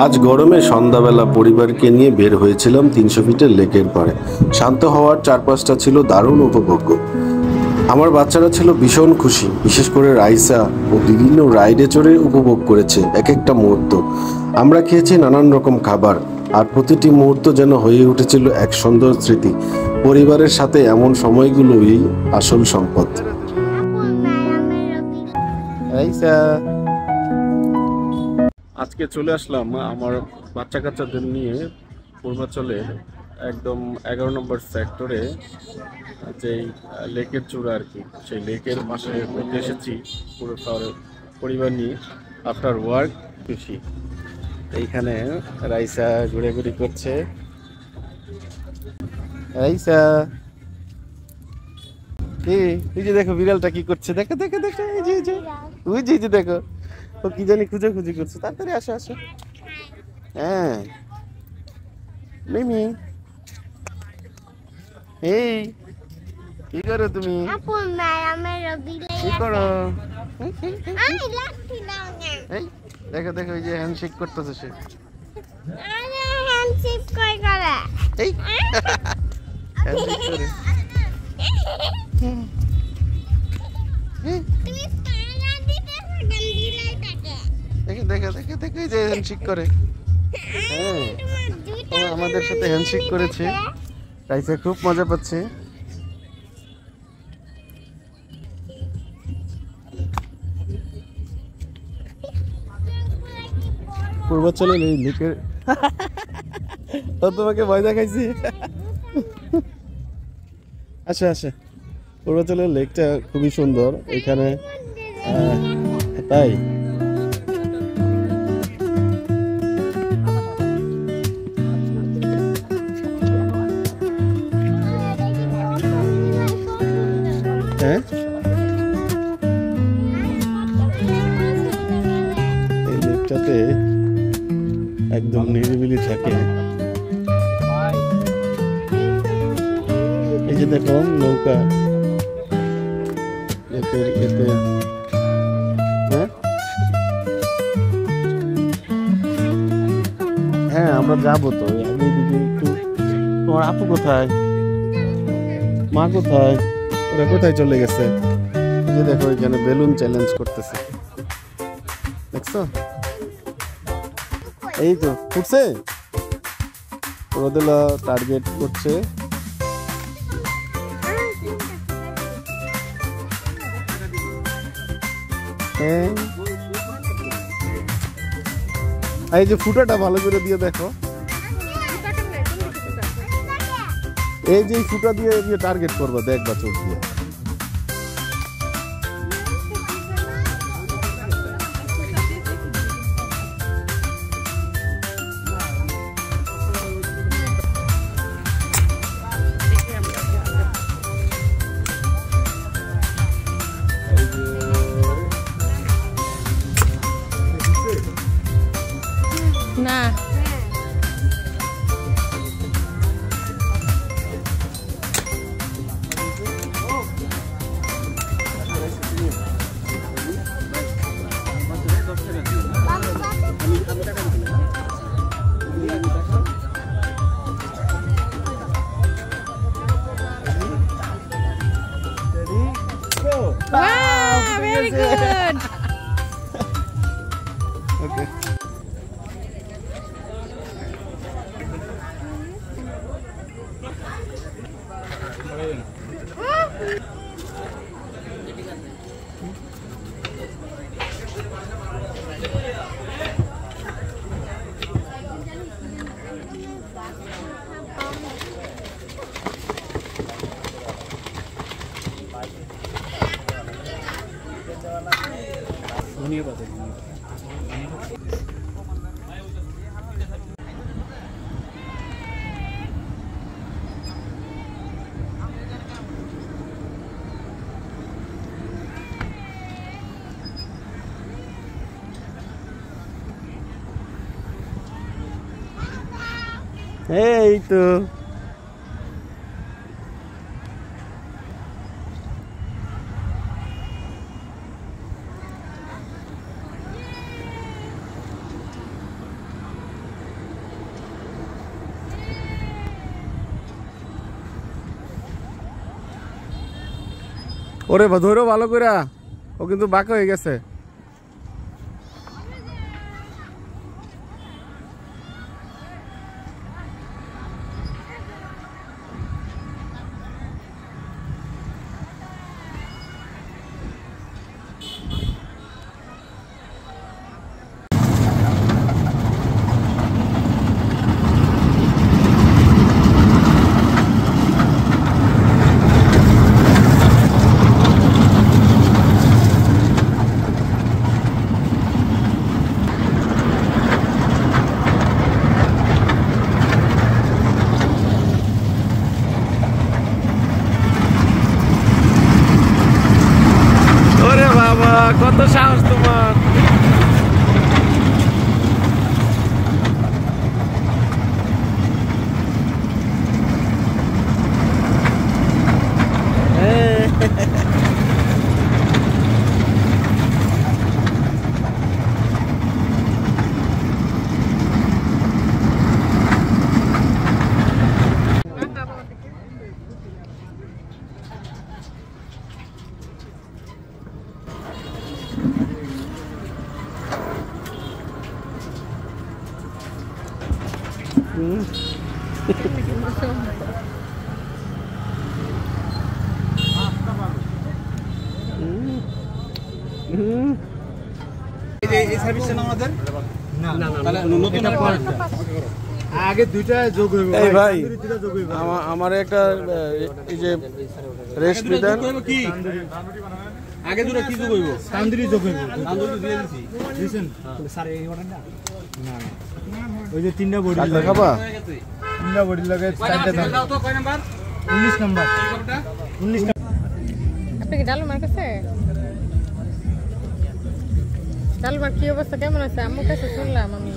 আজ গরমে সন্ধ্যাবেলা পরিবারকে নিয়ে বের হয়েছিলাম 300 ফিটের লেকের পাড়ে। শান্ত হওয়ার চারপাশটা ছিল দারুণ উপভোগ্য। আমার বাচ্চারা ছিল ভীষণ খুশি, বিশেষ করে রাইসা ও বিভিন্ন রাইডে চড়ে উপভোগ করেছে এক একটা মুহূর্ত। আমরা খেয়েছি নানান রকম খাবার, আর প্রতিটি মুহূর্ত যেন হয়ে উঠেছিল এক সুন্দর স্মৃতি। পরিবারের সাথে এমন সময়গুলোই আসল সম্পদ। রাইসা, আজকে চলে আসলাম আমার বাচ্চা কাচ্চাদের নিয়ে পূর্বাঞ্চলের একদম 11 নম্বর সেক্টরে, যেই লেকের চূড়া আর কি, সেই লেকের পাশে ঘুরতে এসেছি পুরো পরিবার নিয়ে। আফটার ওয়ার্ক খুশি। এইখানে রাইসা ঘুরাঘুরি করছে। রাইসা, এই যে দেখো বিড়ালটা কি করছে, দেখো দেখো দেখো, এই যে ওই যে দেখো, ও কি জানি খুঁজে করছে। তাড়াতাড়ি আসো আসো। হ্যাঁ মিমি, এই কি করো তুমি? কি করো? এই দেখো দেখো, এই যে হ্যান্ডশেক করতেছে সে। এই হ্যান্ডশেক করে। দেখো দেখো দেখো, এই যে হ্যান্ডশেক করে। হ্যাঁ, ও আমাদের সাথে হ্যান্ডশেক করেছে। রাইসা খুব মজা পাচ্ছে। পূর্বাঞ্চলের এই লেকের ও তোমাকে ভয় দেখাইছি। আচ্ছা আচ্ছা, পূর্বাঞ্চলের লেকটা খুবই সুন্দর এখানে। তাই হ্যাঁ, এই লেকটাতে একদম নিরিবিলি থাকে। এই যে দেখো নৌকা লেকের এতে। হ্যাঁ হ্যাঁ, আমরা যাবো তো। আমি এদিকে একটু। তোমার আপু কোথায়, মা কোথায়, ওরা কোথায় চলে গেছে? এই যে দেখো এখানে বেলুন চ্যালেঞ্জ করতেছে, দেখছো? এই তো ফুটছে, ওরা টার্গেট করছে। এই যে ফুটাটা ভালো করে দিয়ে দেখো, এই যে ফুটা দিয়ে টার্গেট করবো, দেখবা চোখ দিয়ে। না very good. Okay. এই তো ওরে ধরো ভালো করে, ও কিন্তু বাঁকা হয়ে গেছে। ওরে বাবা, কত সাহস তোমার! এই সার্ভিসটা না আমাদের না তাহলে নতুন আগে দুইটা যোগ হইব। এই ভাই, দুইটা যোগ হইব। আমার একটা এই যে রেসিপি দেন। কি আগে দুটো কি যোগ হইব? তান্দুরি যোগ হইব। তান্দুরি দিয়ে দিছি। দিছেন? স্যার এই অর্ডার না? না না। ওই যে তিনটা বডি কাটলে খাবা? তিনটা বডি লাগে চারটা দাও। দাও তো কয় নাম্বার? 19 নাম্বার। এই কতটা? 19 নাম্বার। আপনি কি ডালমার কাছে? ডালমার কি অবস্থা, কেমন আছে? আম্মুর কাছে শুনলাম আমি।